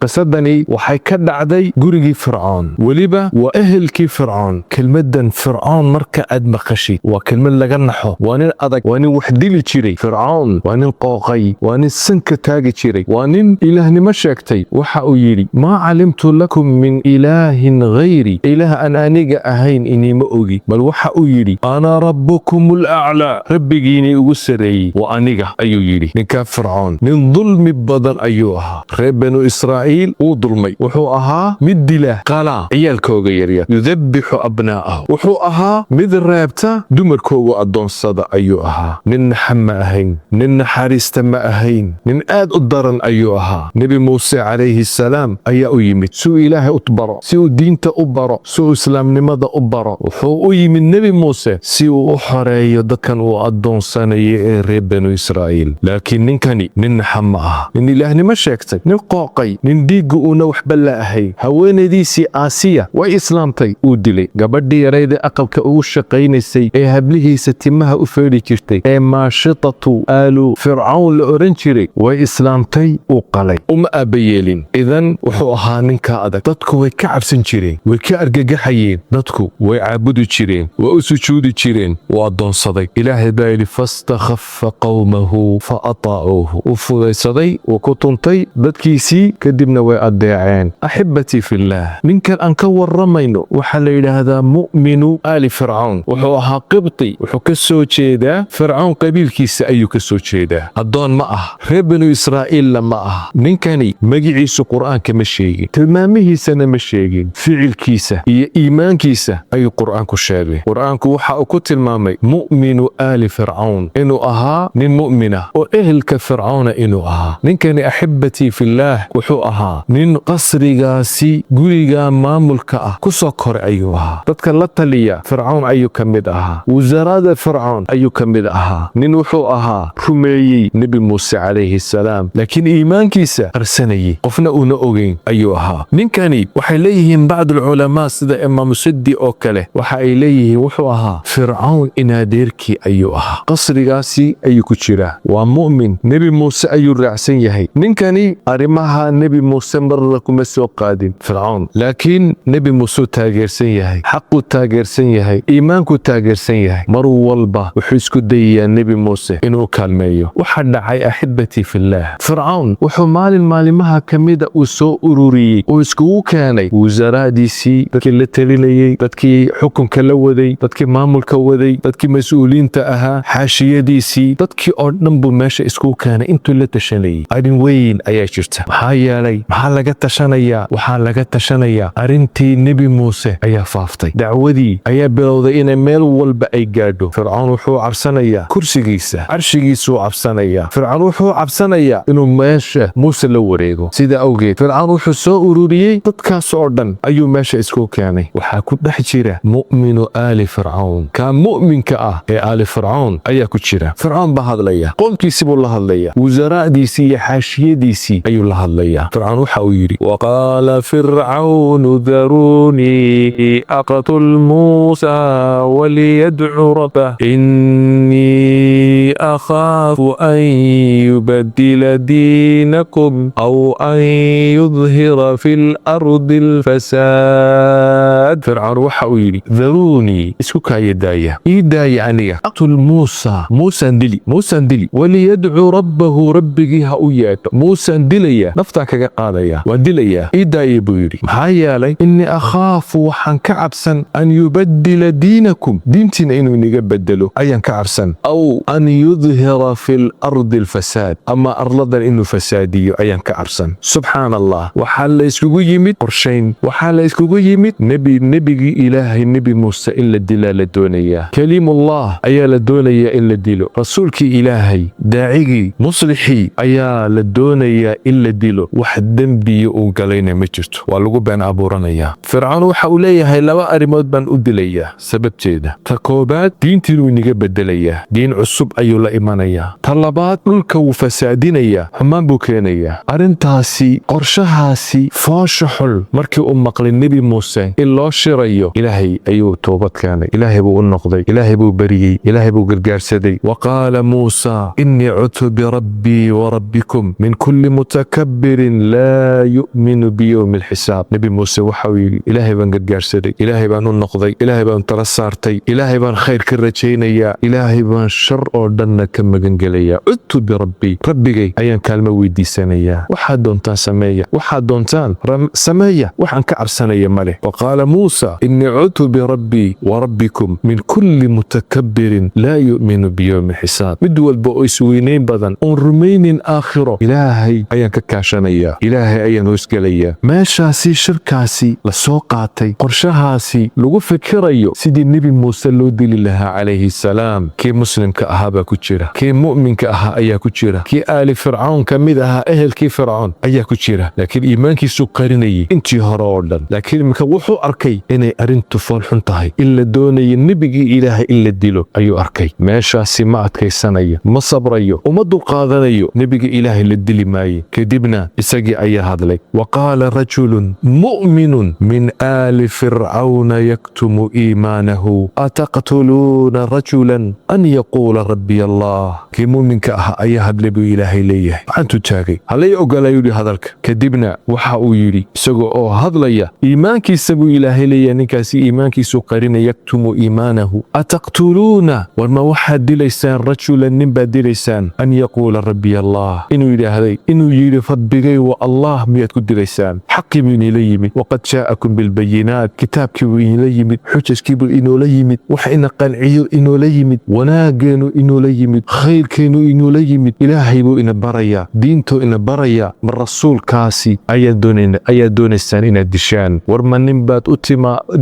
qisadani waxay ka dhacday gurigii fircoon, weliba waa ehelkii fircoon. kelmadan fircoon marka aad maqashid waa kelmad laga naxo. waa nin adag, waa nin wax dili jiray. fircoon waa nin qooqay, waa nin sanka taagi jiray, waa nin ilaahnimo sheegtay. waxa uu yidhi maa calimtu lakum min ilaahin ghayri, ilaah aan aniga ahayn inima ogi. bal waxa uu yidhi ana rabbukum alaclaa, rabbigiinii ugu sareeyey waa aniga ayuu yidhi. ninkaa fircoon nin dulmi badan ayuu ahaa. reer banu israa'iil wuu dulmay. wuxuu ahaa mid dila qalaa ciyaalkooga yaryar, yudabixu abnaa'ahu. wuxuu ahaa mid reebta dumarkooga addoonsada ayuu ahaa. nin naxa ma ahayn, nin naxariista ma ahayn, nin aad u daran ayuu ahaa. nebi muuse calayhi salaam ayaa u yimid si uu ilaahay u baro, si uu diinta u baro, si uu islaamnimada u baro. wuxuu u yimid nebi muuse si uu u xoreeyo dadkan uu addoonsanaya ee reer banu israa'iil. laakiin ninkani nin naxa ma aha, nin ilaahnimo sheegtay, nin qooqay, nin dhiigga uuna waxba la ahay. haweenaydiisii aasiya way islaamtay, uu dilay. gabadhii yarayda aqalka ugu shaqaynaysay ee hablihiisa timaha u feedhi jirtay ee maashitatu aalu fircawn la oran jiray way islaamtay, uu qalay. uma aabbayeelin. idan wuxuu ahaa ninkaa adag. dadku way ka cabsan jireen, way ka argagaxayeen. dadku way caabudi jireen, way u sujuudi jireen. wuu addoonsaday. ilaahay baa yidhi fastakhaffa qawmahu fa ataa'uuhu. uu fudaysaday, wuu ku tuntay dadkiisii, kadibna way adeeceen. axibatii fillaah, ninkan aan ka warramayno waxaa la yidhaahdaa mu'minu aali fircawn. wuxuu ahaa qibti, wuxuu ka soo jeedaa fircawn qabiilkiisa ayuu ka soo jeedaa. addoon ma ah, reer banu israa'iilla ma ah. ninkani magiciisu qur'aanka ma sheegin, tilmaamihiisana ma sheegin. ficilkiisa iyo iimaankiisa ayuu qur'aanku sheegay. qur'aanku waxa uu ku tilmaamay mu'minu aali fircawn inuu ahaa nin mu'mina oo ehelka fircawna inuu ahaa. ninkani axibatii fillaah wuxuu ahaa nin qasrigaasi guriga maamulka ah ku soo koray ayuu ahaa. dadka la taliya fircawn ayuu ka mid ahaa. wasaarada fircawn ayuu ka mid ahaa. nin wuxuu ahaa rumeeyey nebi muuse calayhi salaam, laakiin iimaankiisa qarsanayey, qofna uuna ogeyn ayuu ahaa. ninkani waxay leeyihiin bacdulculamaa sida imaamu siddi oo kale, waxa ay leeyihiin wuxuu ahaa fircawn inaadeerkii ayuu ahaa. qasrigaasi ayuu ku jiraa. waa mu'min, nebi muuse ayuu raacsan yahay. ninkani arrimaha nebi muuse marna kuma soo qaadin fircawn, laakiin nebi muuseu taageersan yahay, xaquu taageersan yahay, iimaankuu taageersan yahay. mar walba wuxuu isku dayayaa nebi muuse inuu kaalmeeyo. waxa dhacay axibatii fillaah, fircawn wuxuu maalin maalimaha ka mida uu soo ururiyey uu iskugu keenay wasaaradiisii, dadkii la talinayey, dadkii xukunka la waday, dadkii maamulka waday, dadkii mas-uuliinta ahaa, xaashiyadiisii, dadkii oo dhan buu meesha iskugu keenay intuu la tashanayay. arrin weyn ayaa jirta. maxaa yeelay maxaa laga tashanayaa? waxaa laga tashanayaa arrintii nebi muuse ayaa faaftay. dacwadii ayaa bilowday inay meel walba ay gaadho. fircawn wuxuu cabsanayaa kursigiisa, carshigiisuu cabsanayaa. fircawn wuxuu cabsanayaa inuu meesha muuse la wareego. sida awgeed fircawn wuxuu soo ururiyey dadkaas oo dhan ayuu meesha isku keenay. waxaa ku dhex jira mu'minu aali fircawn. kaa mu'minka ah ee aali fircawn ayaa ku jira. fircawn baa hadlaya, qoomkiisii buu la hadlaya, wasaaradiisii iyo xaashiyadiisii ayuu la hadlayaa. fircawn waxa uu yidhi waqaala fircawnu daruunii aqtul muusa waliyadcu rabbah innii akhaafu an yubaddila diinakum aw an yudhira fi lardi alfasaad. fircawn waxa uu yidhi daruunii, isku kaaya daaya, ii daaya aniga. aqtul muusa, muusaan dili, waliyadcu rabbahu, rabbigii ha u yeedho. muusaan dilaya, naftaan kaga qaadaya, waan dilayaa, ii daaya buu yidhi. maxaa yeelay innii akhaafu, waxaan ka cabsan an yubaddila diinakum, diintiina inuu iniga bedelo ayaan ka cabsan. aw an yudhira fi lardi alfasaad, ama arladan inuu fasaadiyo ayaan ka cabsan. subxaan allah, waxaa la iskugu yimid qorshayn, waxaa la iskugu yimid nebigii ilaahay nebi muuse in la dilaa la doonayaa. kaliimullah ayaa la doonayaa in la dilo. rasuulkii ilaahay, daacigii, muslixii ayaa la doonayaa in la dilo. wax dembiya uu galayna ma jirto, waa lagu been abuuranayaa. fircawn waxa uu leeyahay laba arrimood baan u dilayaa sababteeda. ta koobaad, diintiinuu iniga bedelayaa, diin cusub ayuu la imanayaa. ta labaad, dhulka wuu fasaadinayaa, xumaan buu keenayaa. arrintaasi, qorshahaasi foosha xul markii uu maqlay nebi muuse in loo shirayo, ilaahay ayuu toobad keenay. ilaahay buu u noqday, ilaahay buu beriyey, ilaahay buu gargaarsaday. waqaala muusa innii cudtu birabbii wa rabbikum min kulli mutakabbirin laa yu'minu biyowmi alxisaab. nebi muuse waxau yidhi ilaahay baan gargaarsaday, ilaahay baan u noqday, ilaahay baan tala saartay, ilaahay baan khayr ka rajaynayaa, ilaahay baan shar oo dhanna ka magangelayaa. cudtu birabbii, rabbigay ayaan kaalmo weydiisanayaa. waxaad doontaan sameeya, waxaad doontaan sameeya, waxaan ka cabsanaya ma leh. waqaala muusa innii cudtu birabbii wa rabbikum min kulli mutakabbirin laa yu'minu biyowmi alxisaab. mid walba oo isweynayn badan oon rumaynin aakhiro, ilaahay ayaan ka kaashanayaa, ilaahay ayaan hoosgelayaa. meeshaasi shirkaasi la soo qaatay, qorshahaasi lagu fikirayo sidii nebi muuse loo dili lahaa calayhi salaam. kii muslimka ahaa baa ku jira, kii mu'minka ahaa ayaa ku jira, kii aali fircawn ka mid ahaa ehelkii fircawn ayaa ku jira, laakiin iimaankiisu qarinayay intii hore oo dhan. laakiin iminka wuxuu arkay inay arrintu foolxun tahay, in la doonaya nebigii ilaahay in la dilo ayuu arkay. meeshaasi ma adkaysanayo, ma sabrayo, uma dulqaadanayo, nebiga ilaahay la dili maaye. kadibna isagii ayaa hadlay, wa qaala rajulun mu'minun min aali fircawna yaktumu iimaanahu ataqtuluuna rajulan an yaquula rabbiy allah. kii mu'minka ah ayaa hadlay buu ilaahay leeyahay, gacantu taagay, halay ogolayuu yidhi hadalka. kadibna waxa uu yidhi isagoo oo hadlaya, iimaankiisa buu ilaahay leeyahay, ninkaasi iimaankiisu qarina, yaktumu iimaanahu ataqtuluuna, war ma waxaad dilaysaan rajulan, nin baad dilaysaan, an yaquula rabbiy allah, inuu yidhaahday, inuu yidhi rabbigay wa allah miyaad ku dilaysaan. xaqii buu iniila yimid, waqad jaa'akum bilbayinaat, kitaabkii buu iniila yimid, xujajkii buu inoola yimid, wax ina qanciyo inoola yimid, wanaaggeenu inoola yimid, khayrkeenu inoola yimid. ilaahay buu ina barayaa, diintuu ina barayaa. ma rasuulkaasi ayaad doonaysaan inaad dishaan? war ma nin baad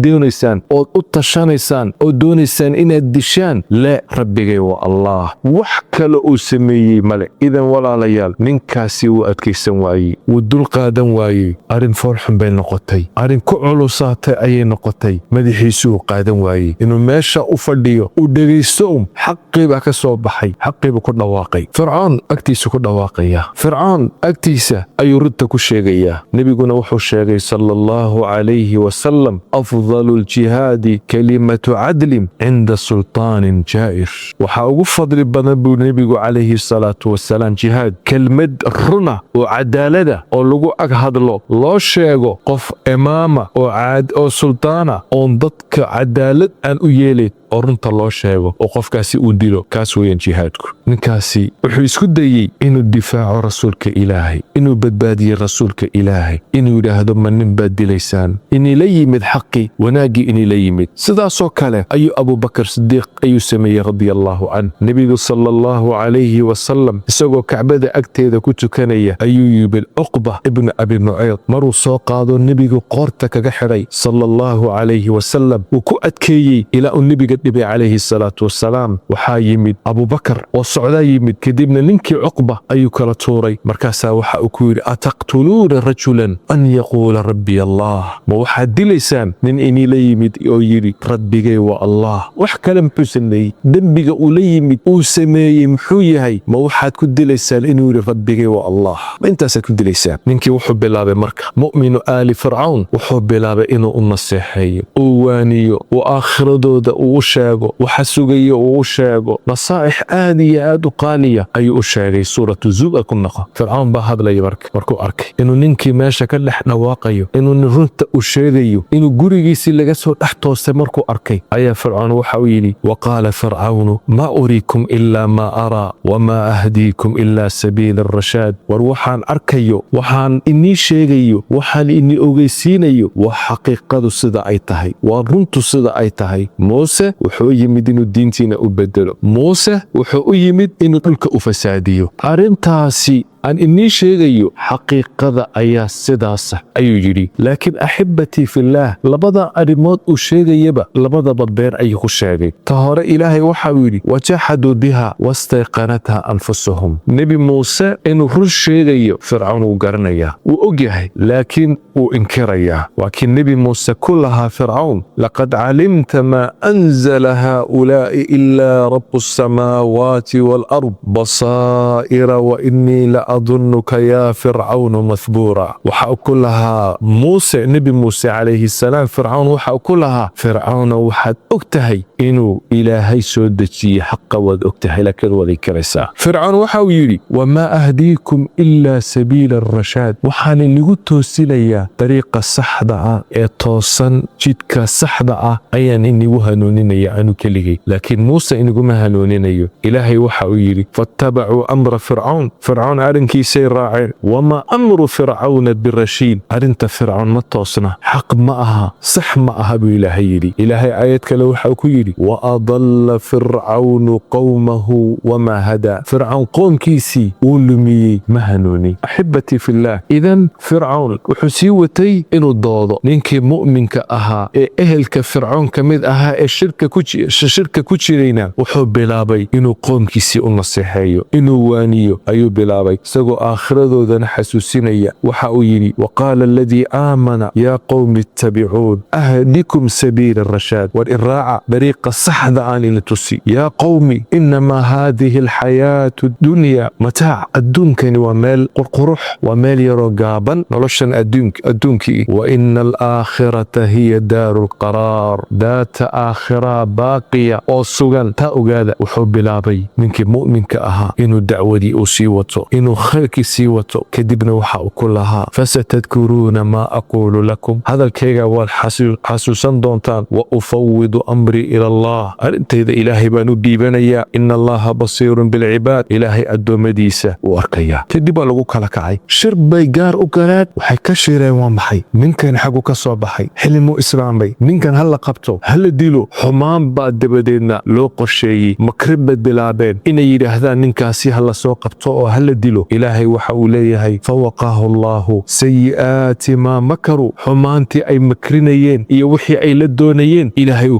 doonaysaan ood u tashanaysaan oo doonaysaan inaad dishaan? le, rabbigay waa allah, wax kale uu sameeyey male. idan walaalayaal, ninkaasi wuu adkaysan waayey, wuu dulqaadan waayey. arrin foolxun bay noqotay, arrin ku culusaatay ayay noqotay. madaxiisu uu qaadan waayey inuu meesha u fadhiyo, uu dhegaysto. xaqii baa ka soo baxay, xaqii buu ku dhawaaqay. fircoon agtiisa ku dhawaaqaya, fircoon agtiisa ayuu runta ku sheegayaa. nebiguna wuxuu sheegay sala allahu calayhi wasalam, afdalu ljihaadi kalimatu cadlin cinda sultaanin jaa'ir. waxaa ugu fadli badan buu nebigu calayhi salaatu wasalaam jihaad, kelmad runa oo cadaalada oo lagu ag hadlo, loo sheego qof imaama oo sultaana oon dadka cadaalad aan u yeelin, oo runta loo sheego oo qofkaasi uu dilo. kaas weeyaan jihaadku. ninkaasi wuxuu isku dayey inuu difaaco rasuulka ilaahay, inuu badbaadiye rasuulka ilaahay, inuu yidhaahdo ma nin baad dilaysaan, inila yimid xaqi, wanaaggii inila yimid. sidaasoo kale ayuu abubakar sidiiq ayuu sameeyey radia allahu canh. nebigu sala allahu calayhi wasalam isagoo kacbada agteeda ku tukanaya ayuu yimid cuqba ibnu abi nucayr. maruu soo qaado nebigu qoorta kaga xidhay sala allahu calayhi wasalam, wuu ku adkeeyey ilaa uu nebiga dhibay calayhi salaatu wasalaam. waxaa yimid abubakar oo socdaa yimid, kadibna ninkii cuqba ayuu kala tuuray. markaasaa waxa uu ku yidhi, ataqtuluuna rajulan an yaquula rabbiy allah, ma waxaad dilaysaan nin iniila yimid oo yidhi rabbigay waa allah? wax kale muxuu sameeyey? dembiga uu la yimid uu sameeyey muxuu yahay? ma waxaad ku dilaysaan inuu yidhi rabbigay waa allah? ma intaasaad ku dilaysaan? ninkii wuxuu bilaabay marka, mu'minu aali fircawn wuxuu bilaabay inuu u naseexeeyo, uu waaniyo, uu aakhiradooda uu sheego, waxa sugayo uu sheego. nasaaix aad iyo aad u qaaliya ayuu u sheegay. suuratu zumar ku noqo. fircawn baa hadlaya markuu arkay inuu ninkii meesha ka dhex dhawaaqayo, inuu runta u sheegayo, inuu gurigiisii laga soo dhex toosay markuu arkay, ayaa fircawn waxa uu yidhi, wa qaala fircawnu maa uriikum ilaa maa araa wamaa ahdiikum ilaa sabiila arashaad. war waxaan arkayo, waxaan inii sheegayo, waxaan inii ogeysiinayo waa xaqiiqadu sida ay tahay, waa runtu sida ay tahay. muuse wuxuu yimid inuu diintiina u bedelo, muuse wuxuu u yimid inuu dhulka u fasaadiyo. arrintaasi aan inii sheegayo xaqiiqada ayaa sidaasa ayuu yidhi. laakiin axibbatii fillaah, labada arrimood uu sheegayaba labadaba beer ayuu ku sheegay. ta hore ilaahay waxa uu yidhi, wajaxaduu biha wastayqanatha anfusuhum. nebi muuse inuu run sheegayo fircawn wuu garanayaa, wuu og yahay, laakiin wuu inkirayaa. waa kii nebi muuse ku lahaa fircawn, laqad calimta maa anzala haaulaa'i ilaa rabu asamaawaati waalard basaa'ira wa innii la أظنك يا فرعون مثبورا. وحا كلها موسى نبي موسى عليه السلام فرعون وحا كلها فرعون وحد أكتهي إنو إلهي سودتي حق ود أكتهي لكن ولي كرسا. فرعون وحا يري وما أهديكم إلا سبيل الرشاد. وحان اللي قلتو سيليا طريقة صحدة توصن جدك صحدة أيان إني وهنونين يعنو كليهي. لكن موسى إني قم هنونين إلهي وحا يري فاتبعوا أمر فرعون. فرعون أرنكي سير راعي وما أمر فرعون بالرشيد. أرنت فرعون ما توصنا حق معها صح معها بإلهي يري. إلهي آياتك لو حاكو يري وأضل فرعون قومه وما هدى. فرعون قوم كيسي ولمي مهنوني. أحبتي في الله إذن فرعون وحسيوتي إنو الضوضو نينكي مؤمنك أها إهلك فرعون كميد أها الشركة كوشيرينا وحب بلابي إنو قوم كيسي النصيحيو إنو وانيو أيو بلابي سقو آخرذو ذا نحسوسينيا وحاويني وقال الذي آمن يا قوم اتبعون أهدكم سبيل الرشاد والإراعة بريق الصح ذاني لتسي يا قومي إنما هذه الحياة الدنيا متاع الدنك ومال قرقرح ومال يرقابا نلشن الدنك وإن الآخرة هي دار القرار. ذات آخرة باقية أو سوغان تأغادا وحب لابي منك مؤمنك أها إنو الدعوة دي أسيوتو إنو خلق سيوتو كدبنا وحاو كلها فستذكرون ما أقول لكم. هذا الكيغا والحسوسان دونتان وأفوض أمري إلى الله. أنت إذا إلهي بانو ديبانيا إن الله بصير بالعباد. إلهي أدو مديسة وأركيا كدبا لغو كالكاي شرب بيقار أقرات وحي كشيرين ومحي من كان حقو كصوبحي حلمو إسلام بي من كان هلا قبتو هلا ديلو حمام بعد دبدينا لو قرشي مكربة بلابين إن يرهذا ننكاسي هلا سو قبتو هلا ديلو. إلهي وحاوليه فوقاه الله سيئات ما مكروا. حمانتي أي مكرينيين يوحي أي لدونيين إلهي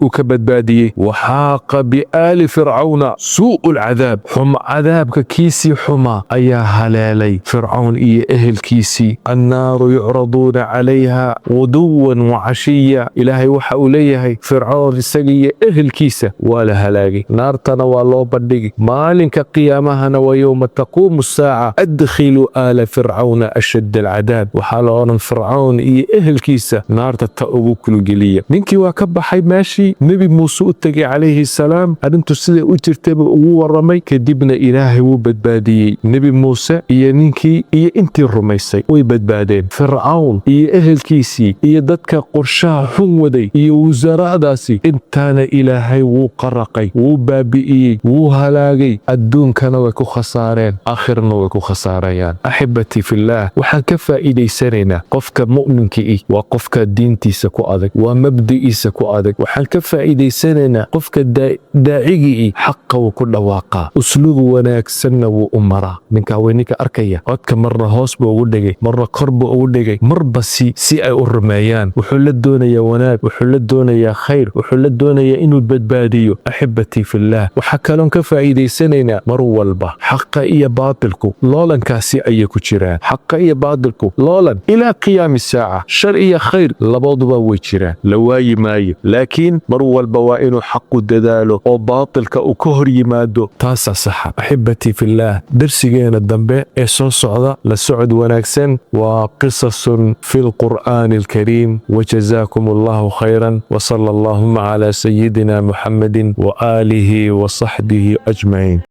وكبد باديه. وحاق بآل فرعون سوء العذاب. عذابك كيسي حما أيا هلالي فرعون أهل كيسي النار يعرضون عليها غدوا وعشيا. إلهي وحاوليه فرعون سقي أهل كيسة ولا هلاقي نار تنوى الله بدقي مالك قيامها ويوم تقوم الساعة أدخلوا آل فرعون أشد العذاب. وحالون فرعون أهل كيسة نار تتأوبوا كل جلية نينكي واكب حي ماشي نبي موسى اتقي عليه السلام أنتو سيدة أترتبوا ورمي كدبنا إلهي وبدبادي نبي موسى نينكي انتي الرميسي ويبدبادين فرعون أهل كيسي ددك قرشاه حمودي وزراء داسي انتانا إلهي وقرقي وبابئي وهلاقي الدون كانوا وكو خسارين آخرنا وكو خساريان. أحبتي في الله وحان كفا إلي سرنا قفك مؤمنك وقفك دينتي سكو أذك ومبدئي سكو أذك وحان كفا إلي سرنا قفك داعي حق وكل واقع أسلوب وناك سنة وأمرا من كاوينيك أركيا قدك مرة هوس بأولدقي مرة قرب بأولدقي مرة سي أرميان وحل الدنيا وناك وحل الدنيا خير وحل الدنيا إنو البدباديو. أحبتي في الله وحكالون كفا إلي سننا مروا البا حق إيا باطلكو لولا كاسي أي كتيران حق إيا باطلكو لولا إلى قيام الساعة شر إيا خير لبوضبا ويتيران لواي ماي لكن مروا البوائن حق الددالو أو باطلك أكهر يمادو تاسع صحة. أحبتي في الله درسيين الدنباء إيسون صعدة لسعد وناكسن وقصص في القرآن الكريم. وجزاكم الله خيرا وصلى اللهم على سيدنا محمد وآله وصحبه أجمعين.